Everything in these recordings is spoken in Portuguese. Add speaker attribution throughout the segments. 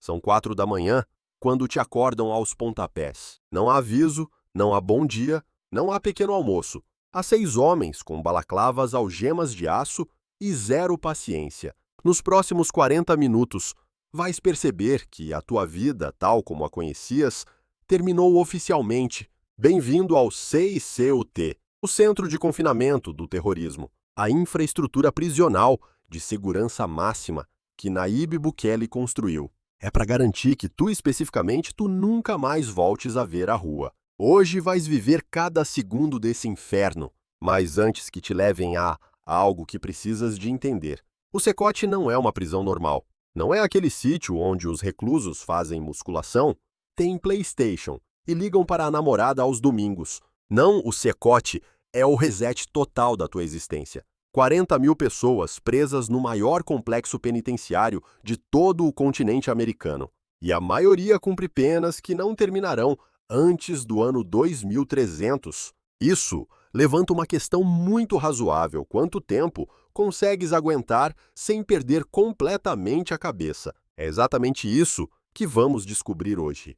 Speaker 1: São 4 da manhã, quando te acordam aos pontapés. Não há aviso, não há bom dia, não há pequeno almoço. Há 6 homens com balaclavas, algemas de aço e zero paciência. Nos próximos 40 minutos, vais perceber que a tua vida, tal como a conhecias, terminou oficialmente. Bem-vindo ao CICUT, o Centro de Confinamento do Terrorismo, a infraestrutura prisional de segurança máxima que Nayib Bukele construiu. É para garantir que tu nunca mais voltes a ver a rua. Hoje vais viver cada segundo desse inferno, mas antes que te levem a algo que precisas de entender. O Secote não é uma prisão normal. Não é aquele sítio onde os reclusos fazem musculação, tem PlayStation e ligam para a namorada aos domingos. Não, o Secote é o reset total da tua existência. 40 mil pessoas presas no maior complexo penitenciário de todo o continente americano. E a maioria cumpre penas que não terminarão antes do ano 2300. Isso levanta uma questão muito razoável: quanto tempo consegues aguentar sem perder completamente a cabeça? É exatamente isso que vamos descobrir hoje.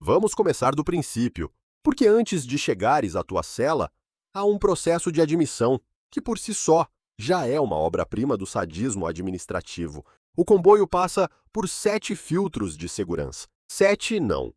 Speaker 1: Vamos começar do princípio, porque antes de chegares à tua cela, há um processo de admissão, que por si só já é uma obra-prima do sadismo administrativo. O comboio passa por 7 filtros de segurança. 7 não.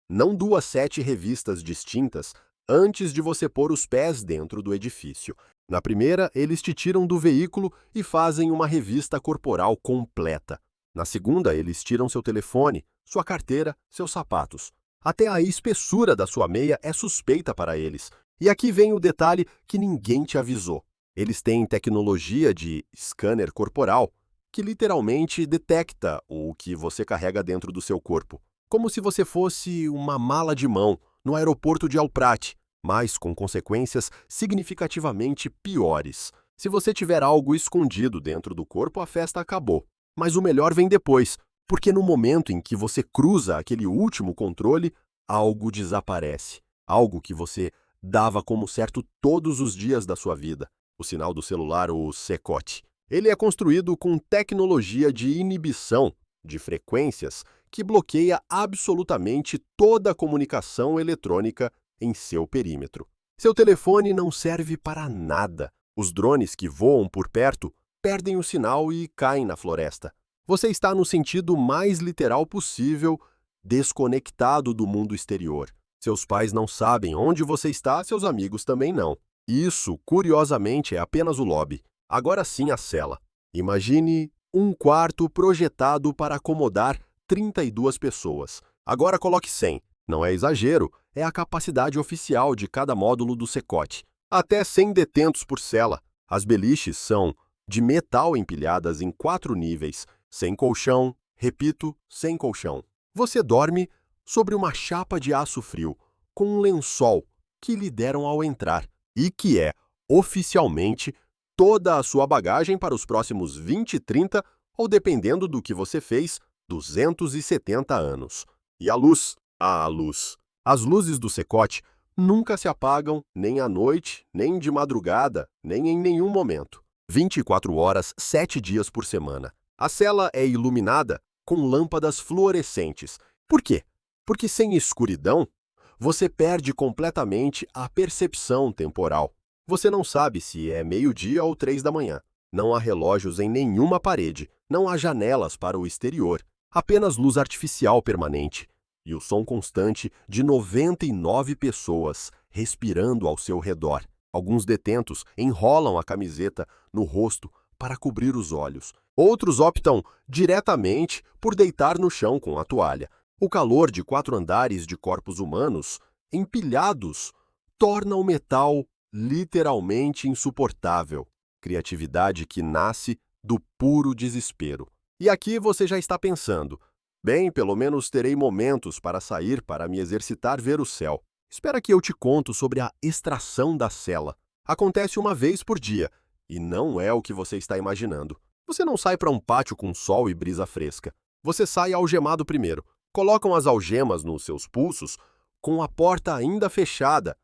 Speaker 1: Não 2, 7 revistas distintas antes de você pôr os pés dentro do edifício. Na primeira, eles te tiram do veículo e fazem uma revista corporal completa. Na segunda, eles tiram seu telefone, sua carteira, seus sapatos. Até a espessura da sua meia é suspeita para eles. E aqui vem o detalhe que ninguém te avisou. Eles têm tecnologia de scanner corporal, que literalmente detecta o que você carrega dentro do seu corpo. Como se você fosse uma mala de mão no aeroporto de El Prat, mas com consequências significativamente piores. Se você tiver algo escondido dentro do corpo, a festa acabou. Mas o melhor vem depois, porque no momento em que você cruza aquele último controle, algo desaparece. Algo que você dava como certo todos os dias da sua vida. O sinal do celular, o Secote. Ele é construído com tecnologia de inibição de frequências que bloqueia absolutamente toda a comunicação eletrônica em seu perímetro. Seu telefone não serve para nada. Os drones que voam por perto perdem o sinal e caem na floresta. Você está no sentido mais literal possível, desconectado do mundo exterior. Seus pais não sabem onde você está, seus amigos também não. Isso, curiosamente, é apenas o lobby. Agora sim a cela. Imagine um quarto projetado para acomodar 32 pessoas. Agora coloque 100. Não é exagero, é a capacidade oficial de cada módulo do Secote. Até 100 detentos por cela. As beliches são de metal empilhadas em 4 níveis, sem colchão, repito, sem colchão. Você dorme sobre uma chapa de aço frio, com um lençol que lhe deram ao entrar e que é, oficialmente, toda a sua bagagem para os próximos 20, 30 ou, dependendo do que você fez, 270 anos. E a luz? A luz. As luzes do Secote nunca se apagam, nem à noite, nem de madrugada, nem em nenhum momento. 24 horas, 7 dias por semana. A cela é iluminada com lâmpadas fluorescentes. Por quê? Porque sem escuridão, você perde completamente a percepção temporal. Você não sabe se é meio-dia ou 3 da manhã. Não há relógios em nenhuma parede, não há janelas para o exterior, apenas luz artificial permanente e o som constante de 99 pessoas respirando ao seu redor. Alguns detentos enrolam a camiseta no rosto para cobrir os olhos. Outros optam diretamente por deitar no chão com a toalha. O calor de 4 andares de corpos humanos empilhados torna o metal literalmente insuportável. Criatividade que nasce do puro desespero. E aqui você já está pensando: bem, pelo menos terei momentos para sair para me exercitar, ver o céu. Espera que eu te conto sobre a extração da cela. Acontece uma vez por dia, e não é o que você está imaginando. Você não sai para um pátio com sol e brisa fresca. Você sai algemado primeiro. Colocam as algemas nos seus pulsos com a porta ainda fechada,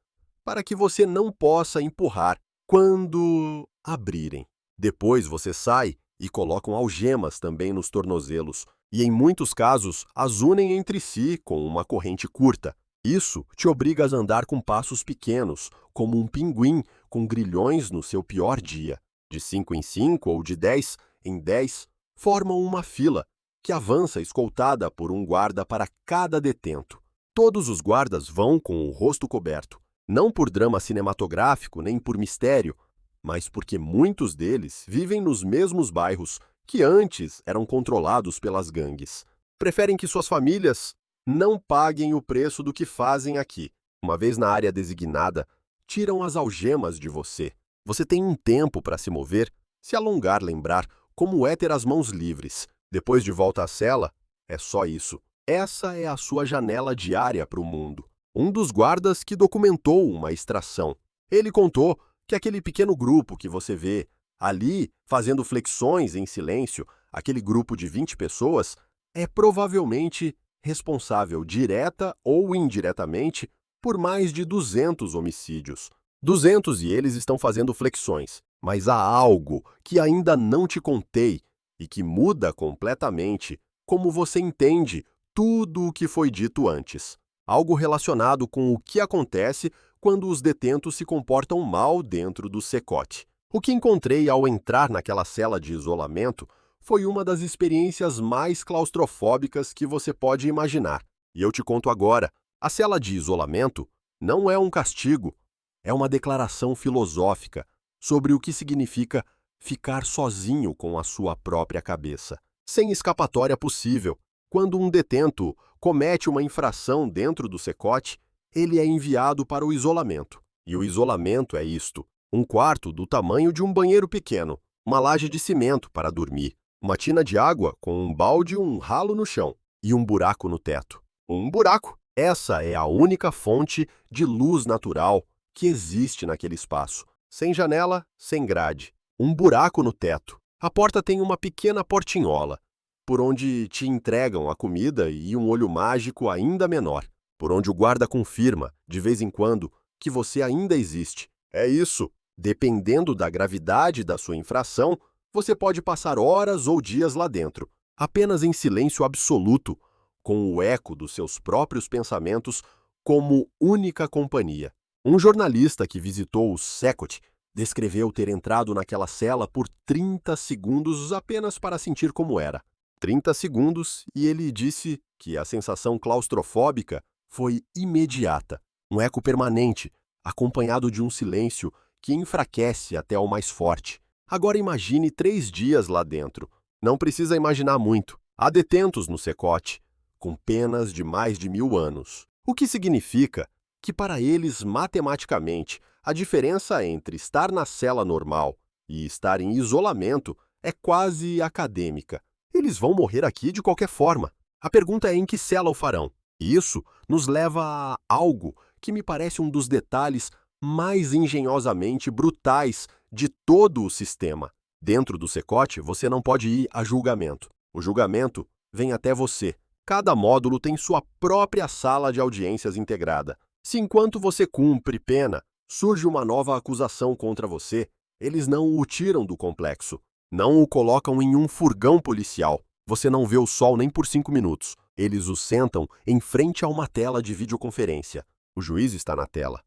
Speaker 1: para que você não possa empurrar quando abrirem. Depois você sai e colocam algemas também nos tornozelos, e em muitos casos as unem entre si com uma corrente curta. Isso te obriga a andar com passos pequenos, como um pinguim com grilhões no seu pior dia. De 5 em 5 ou de 10 em 10, formam uma fila, que avança escoltada por um guarda para cada detento. Todos os guardas vão com o rosto coberto, não por drama cinematográfico nem por mistério, mas porque muitos deles vivem nos mesmos bairros que antes eram controlados pelas gangues. Preferem que suas famílias não paguem o preço do que fazem aqui. Uma vez na área designada, tiram as algemas de você. Você tem um tempo para se mover, se alongar, lembrar como é ter as mãos livres. Depois de volta à cela, é só isso. Essa é a sua janela diária para o mundo. Um dos guardas que documentou uma extração. Ele contou que aquele pequeno grupo que você vê ali, fazendo flexões em silêncio, aquele grupo de 20 pessoas, é provavelmente responsável direta ou indiretamente por mais de 200 homicídios. 200 e eles estão fazendo flexões, mas há algo que ainda não te contei e que muda completamente como você entende tudo o que foi dito antes. Algo relacionado com o que acontece quando os detentos se comportam mal dentro do Secote. O que encontrei ao entrar naquela cela de isolamento foi uma das experiências mais claustrofóbicas que você pode imaginar. E eu te conto agora, a cela de isolamento não é um castigo, é uma declaração filosófica sobre o que significa ficar sozinho com a sua própria cabeça, sem escapatória possível. Quando um detento comete uma infração dentro do Secote, ele é enviado para o isolamento. E o isolamento é isto: um quarto do tamanho de um banheiro pequeno, uma laje de cimento para dormir, uma tina de água com um balde e um ralo no chão, e um buraco no teto. Um buraco! Essa é a única fonte de luz natural que existe naquele espaço. Sem janela, sem grade. Um buraco no teto. A porta tem uma pequena portinhola, por onde te entregam a comida e um olho mágico ainda menor, por onde o guarda confirma, de vez em quando, que você ainda existe. É isso. Dependendo da gravidade da sua infração, você pode passar horas ou dias lá dentro, apenas em silêncio absoluto, com o eco dos seus próprios pensamentos como única companhia. Um jornalista que visitou o Secote descreveu ter entrado naquela cela por 30 segundos apenas para sentir como era. 30 segundos e ele disse que a sensação claustrofóbica foi imediata, um eco permanente, acompanhado de um silêncio que enfraquece até o mais forte. Agora imagine 3 dias lá dentro. Não precisa imaginar muito. Há detentos no Secote, com penas de mais de 1000 anos. O que significa que para eles, matematicamente, a diferença entre estar na cela normal e estar em isolamento é quase acadêmica. Eles vão morrer aqui de qualquer forma. A pergunta é em que cela o farão. E isso nos leva a algo que me parece um dos detalhes mais engenhosamente brutais de todo o sistema. Dentro do Secote, você não pode ir a julgamento. O julgamento vem até você. Cada módulo tem sua própria sala de audiências integrada. Se enquanto você cumpre pena, surge uma nova acusação contra você, eles não o tiram do complexo. Não o colocam em um furgão policial. Você não vê o sol nem por 5 minutos. Eles o sentam em frente a uma tela de videoconferência. O juiz está na tela.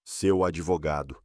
Speaker 1: Seu advogado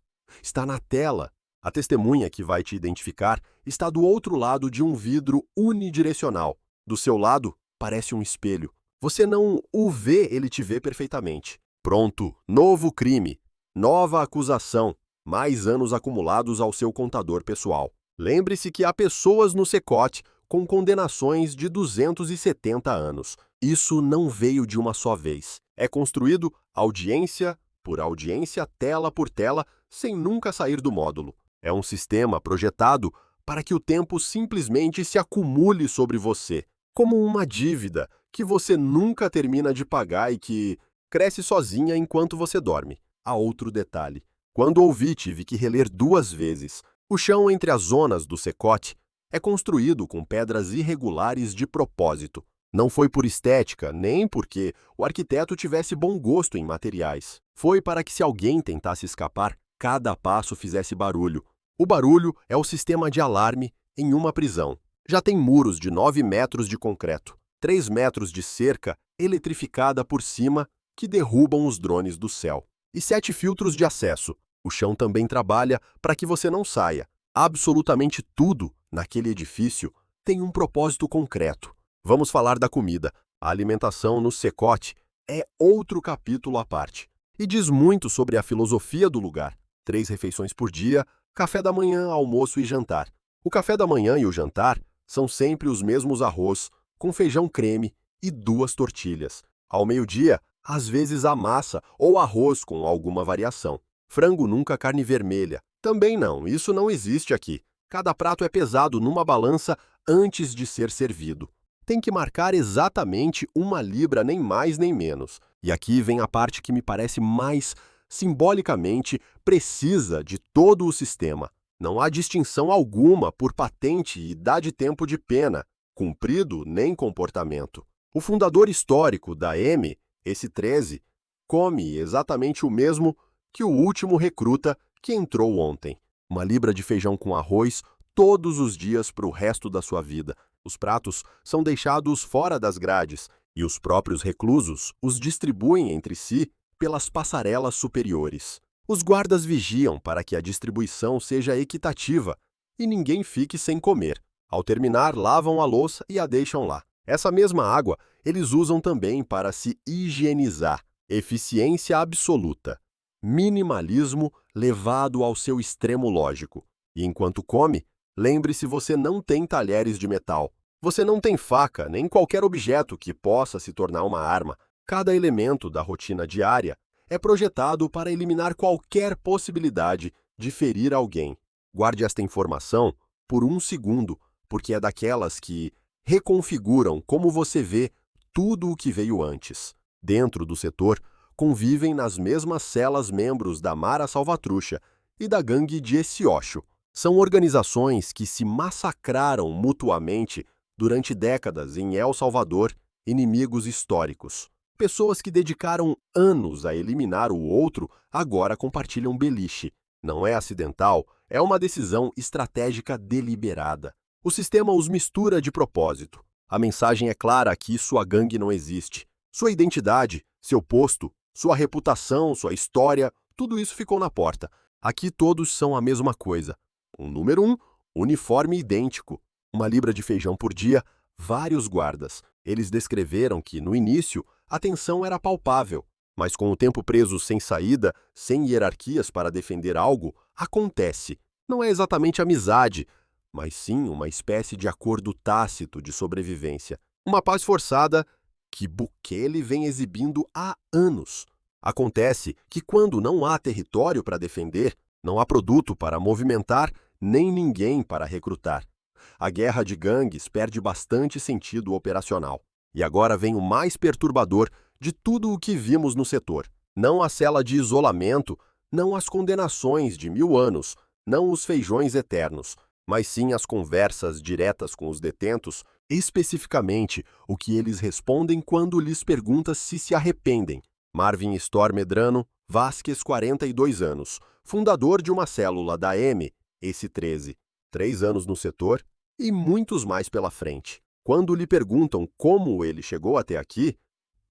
Speaker 1: está na tela. A testemunha que vai te identificar está do outro lado de um vidro unidirecional. Do seu lado, parece um espelho. Você não o vê, ele te vê perfeitamente. Pronto, novo crime, nova acusação, mais anos acumulados ao seu contador pessoal. Lembre-se que há pessoas no Secote com condenações de 270 anos. Isso não veio de uma só vez. É construído audiência por audiência, tela por tela, sem nunca sair do módulo. É um sistema projetado para que o tempo simplesmente se acumule sobre você, como uma dívida que você nunca termina de pagar e que cresce sozinha enquanto você dorme. Há outro detalhe. Quando ouvi, tive que reler 2 vezes. O chão entre as zonas do Secote é construído com pedras irregulares de propósito. Não foi por estética, nem porque o arquiteto tivesse bom gosto em materiais. Foi para que, se alguém tentasse escapar, cada passo fizesse barulho. O barulho é o sistema de alarme em uma prisão. Já tem muros de 9 metros de concreto, 3 metros de cerca eletrificada por cima que derrubam os drones do céu. E 7 filtros de acesso. O chão também trabalha para que você não saia. Absolutamente tudo naquele edifício tem um propósito concreto. Vamos falar da comida. A alimentação no Secote é outro capítulo à parte. E diz muito sobre a filosofia do lugar. 3 refeições por dia, café da manhã, almoço e jantar. O café da manhã e o jantar são sempre os mesmos arroz, com feijão creme e 2 tortilhas. Ao meio-dia, às vezes a massa ou arroz com alguma variação. Frango nunca carne vermelha. Também não, isso não existe aqui. Cada prato é pesado numa balança antes de ser servido. Tem que marcar exatamente 1 libra, nem mais nem menos. E aqui vem a parte que me parece mais simbolicamente precisa de todo o sistema. Não há distinção alguma por patente e dá de tempo de pena, cumprido nem comportamento. O fundador histórico da M, esse 13, come exatamente o mesmo que o último recruta que entrou ontem. 1 libra de feijão com arroz todos os dias para o resto da sua vida. Os pratos são deixados fora das grades e os próprios reclusos os distribuem entre si pelas passarelas superiores. Os guardas vigiam para que a distribuição seja equitativa e ninguém fique sem comer. Ao terminar, lavam a louça e a deixam lá. Essa mesma água eles usam também para se higienizar. Eficiência absoluta. Minimalismo levado ao seu extremo lógico. E enquanto come, lembre-se, você não tem talheres de metal. Você não tem faca, nem qualquer objeto que possa se tornar uma arma. Cada elemento da rotina diária é projetado para eliminar qualquer possibilidade de ferir alguém. Guarde esta informação por 1 segundo, porque é daquelas que reconfiguram como você vê tudo o que veio antes. Dentro do setor, convivem nas mesmas celas membros da Mara Salvatrucha e da gangue de Eciocho. São organizações que se massacraram mutuamente durante décadas em El Salvador, inimigos históricos. Pessoas que dedicaram anos a eliminar o outro agora compartilham beliche. Não é acidental, é uma decisão estratégica deliberada. O sistema os mistura de propósito. A mensagem é clara que sua gangue não existe. Sua identidade, seu posto, sua reputação, sua história, tudo isso ficou na porta. Aqui todos são a mesma coisa. O número 1, uniforme idêntico. 1 libra de feijão por dia, vários guardas. Eles descreveram que, no início, a tensão era palpável, mas com o tempo preso sem saída, sem hierarquias para defender algo, acontece. Não é exatamente amizade, mas sim uma espécie de acordo tácito de sobrevivência. Uma paz forçada que Bukele vem exibindo há anos. Acontece que quando não há território para defender, não há produto para movimentar, nem ninguém para recrutar. A guerra de gangues perde bastante sentido operacional. E agora vem o mais perturbador de tudo o que vimos no setor. Não a cela de isolamento, não as condenações de 1000 anos, não os feijões eternos, mas sim as conversas diretas com os detentos, especificamente o que eles respondem quando lhes perguntas se arrependem. Marvin Storr Medrano Vasquez, 42 anos, fundador de uma célula da M, esse 13, 3 anos no setor e muitos mais pela frente. Quando lhe perguntam como ele chegou até aqui,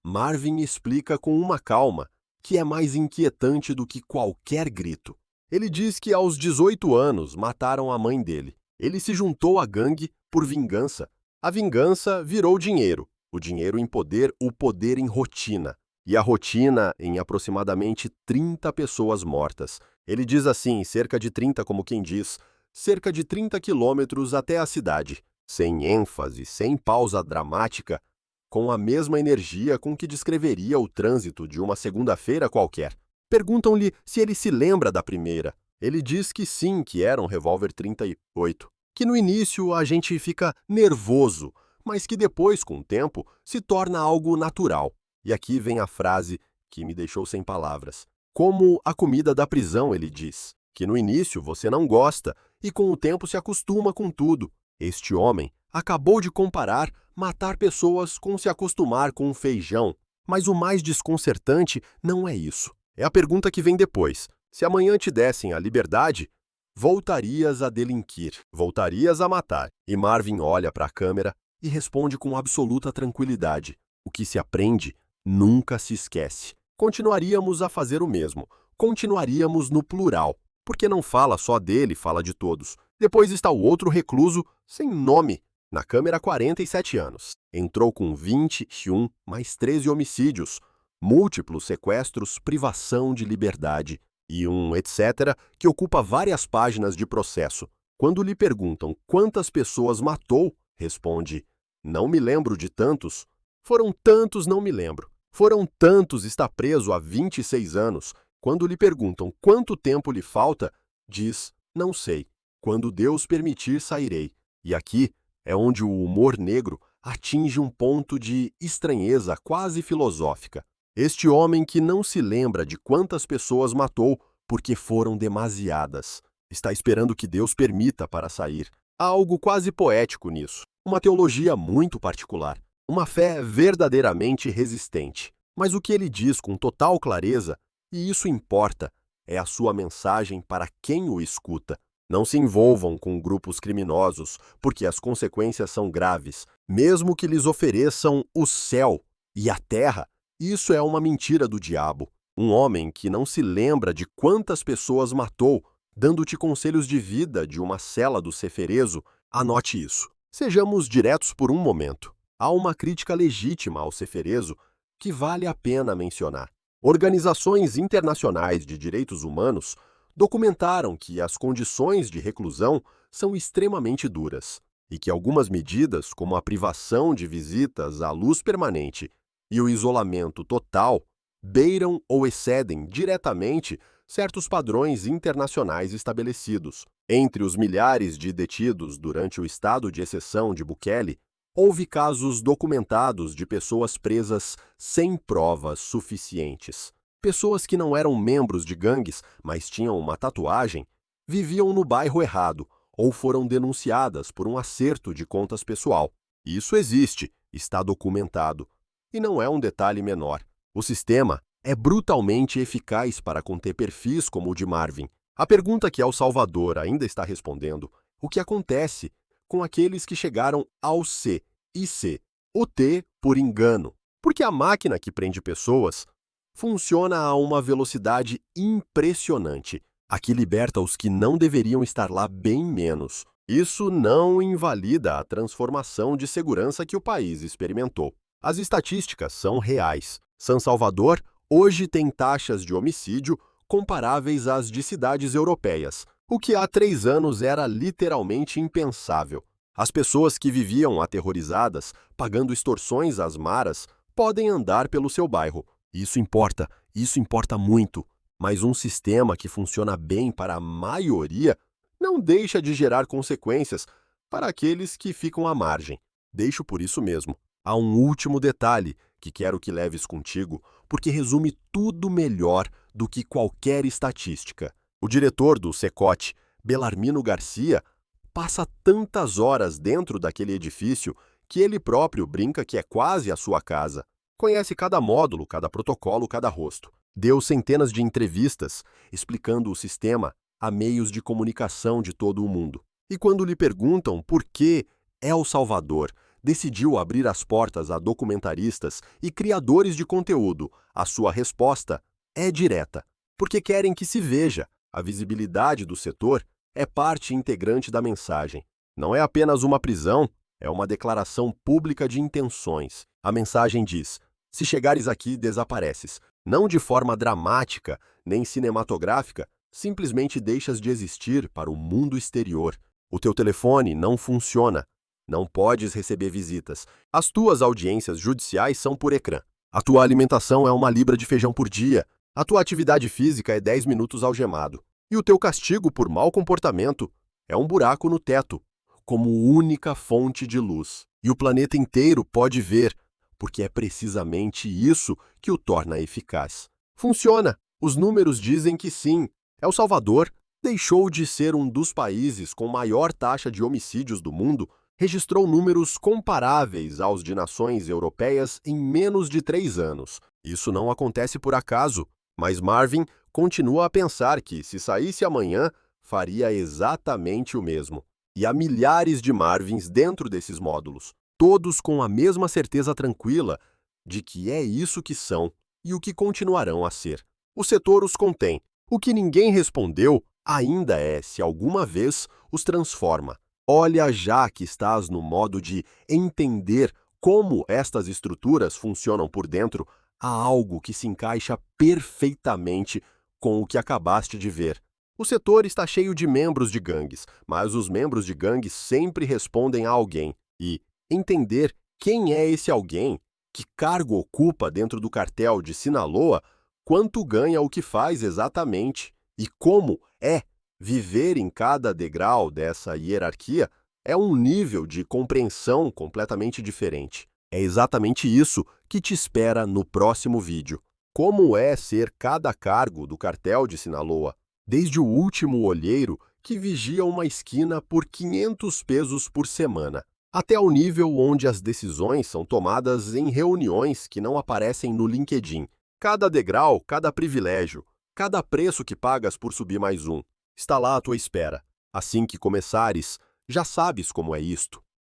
Speaker 1: Marvin explica com uma calma que é mais inquietante do que qualquer grito. Ele diz que aos 18 anos mataram a mãe dele. Ele se juntou à gangue por vingança. A vingança virou dinheiro, o dinheiro em poder, o poder em rotina. E a rotina em aproximadamente 30 pessoas mortas. Ele diz assim, cerca de 30, como quem diz, cerca de 30 quilômetros até a cidade. Sem ênfase, sem pausa dramática, com a mesma energia com que descreveria o trânsito de uma segunda-feira qualquer. Perguntam-lhe se ele se lembra da primeira. Ele diz que sim, que era um revólver 38. Que no início a gente fica nervoso, mas que depois, com o tempo, se torna algo natural. E aqui vem a frase que me deixou sem palavras. Como a comida da prisão, ele diz. Que no início você não gosta e com o tempo se acostuma com tudo. Este homem acabou de comparar matar pessoas com se acostumar com um feijão. Mas o mais desconcertante não é isso. É a pergunta que vem depois. Se amanhã te dessem a liberdade, Voltarias a delinquir, voltarias a matar. E Marvin olha para a câmera e responde com absoluta tranquilidade. O que se aprende nunca se esquece. Continuaríamos a fazer o mesmo. Continuaríamos no plural. Porque não fala só dele, fala de todos. Depois está o outro recluso, sem nome, na câmera há 47 anos. Entrou com 21 mais 13 homicídios, múltiplos sequestros, privação de liberdade e um etc. que ocupa várias páginas de processo. Quando lhe perguntam quantas pessoas matou, responde: não me lembro de tantos. Foram tantos, não me lembro. Foram tantos, está preso há 26 anos. Quando lhe perguntam quanto tempo lhe falta, diz: não sei. Quando Deus permitir, sairei. E aqui é onde o humor negro atinge um ponto de estranheza quase filosófica. Este homem que não se lembra de quantas pessoas matou porque foram demasiadas, está esperando que Deus permita para sair. Há algo quase poético nisso. Uma teologia muito particular. Uma fé verdadeiramente resistente. Mas o que ele diz com total clareza, e isso importa, é a sua mensagem para quem o escuta. Não se envolvam com grupos criminosos, porque as consequências são graves. Mesmo que lhes ofereçam o céu e a terra, isso é uma mentira do diabo. Um homem que não se lembra de quantas pessoas matou, dando-te conselhos de vida de uma cela do ceferezo, anote isso. Sejamos diretos por um momento. Há uma crítica legítima ao ceferezo que vale a pena mencionar. Organizações internacionais de direitos humanos documentaram que as condições de reclusão são extremamente duras e que algumas medidas, como a privação de visitas à luz permanente e o isolamento total, beiram ou excedem diretamente certos padrões internacionais estabelecidos. Entre os milhares de detidos durante o estado de exceção de Bukele, houve casos documentados de pessoas presas sem provas suficientes. Pessoas que não eram membros de gangues, mas tinham uma tatuagem, viviam no bairro errado ou foram denunciadas por um acerto de contas pessoal. Isso existe, está documentado. E não é um detalhe menor. O sistema é brutalmente eficaz para conter perfis como o de Marvin. A pergunta que El Salvador ainda está respondendo: o que acontece com aqueles que chegaram ao C e C? O T por engano. Porque a máquina que prende pessoas funciona a uma velocidade impressionante. A que liberta os que não deveriam estar lá bem menos. Isso não invalida a transformação de segurança que o país experimentou. As estatísticas são reais. San Salvador hoje tem taxas de homicídio comparáveis às de cidades europeias, o que há 3 anos era literalmente impensável. As pessoas que viviam aterrorizadas, pagando extorsões às maras, podem andar pelo seu bairro. Isso importa muito. Mas um sistema que funciona bem para a maioria não deixa de gerar consequências para aqueles que ficam à margem. Deixo por isso mesmo. Há um último detalhe que quero que leves contigo, porque resume tudo melhor do que qualquer estatística. O diretor do Secote, Belarmino Garcia, passa tantas horas dentro daquele edifício que ele próprio brinca que é quase a sua casa. Conhece cada módulo, cada protocolo, cada rosto. Deu centenas de entrevistas explicando o sistema a meios de comunicação de todo o mundo. E quando lhe perguntam por que El Salvador decidiu abrir as portas a documentaristas e criadores de conteúdo, a sua resposta é direta, porque querem que se veja. A visibilidade do setor é parte integrante da mensagem. Não é apenas uma prisão, é uma declaração pública de intenções. A mensagem diz: se chegares aqui, desapareces. Não de forma dramática, nem cinematográfica, simplesmente deixas de existir para o mundo exterior. O teu telefone não funciona. Não podes receber visitas. As tuas audiências judiciais são por ecrã. A tua alimentação é uma libra de feijão por dia. A tua atividade física é 10 minutos algemado. E o teu castigo por mau comportamento é um buraco no teto, como única fonte de luz. E o planeta inteiro pode ver, porque é precisamente isso que o torna eficaz. Funciona. Os números dizem que sim. El Salvador deixou de ser um dos países com maior taxa de homicídios do mundo, registrou números comparáveis aos de nações europeias em menos de 3 anos. Isso não acontece por acaso, mas Marvin continua a pensar que, se saísse amanhã, faria exatamente o mesmo. E há milhares de Marvins dentro desses módulos, todos com a mesma certeza tranquila de que é isso que são e o que continuarão a ser. O setor os contém. O que ninguém respondeu ainda é se alguma vez os transforma. Olha, já que estás no modo de entender como estas estruturas funcionam por dentro, há algo que se encaixa perfeitamente com o que acabaste de ver. O setor está cheio de membros de gangues, mas os membros de gangues sempre respondem a alguém. E entender quem é esse alguém, que cargo ocupa dentro do cartel de Sinaloa, quanto ganha o que faz exatamente e como é viver em cada degrau dessa hierarquia, é um nível de compreensão completamente diferente. É exatamente isso que te espera no próximo vídeo. Como é ser cada cargo do cartel de Sinaloa, desde o último olheiro que vigia uma esquina por 500 pesos por semana, até ao nível onde as decisões são tomadas em reuniões que não aparecem no LinkedIn. Cada degrau, cada privilégio, cada preço que pagas por subir mais um, está lá à tua espera. Assim que começares, já sabes como é isto.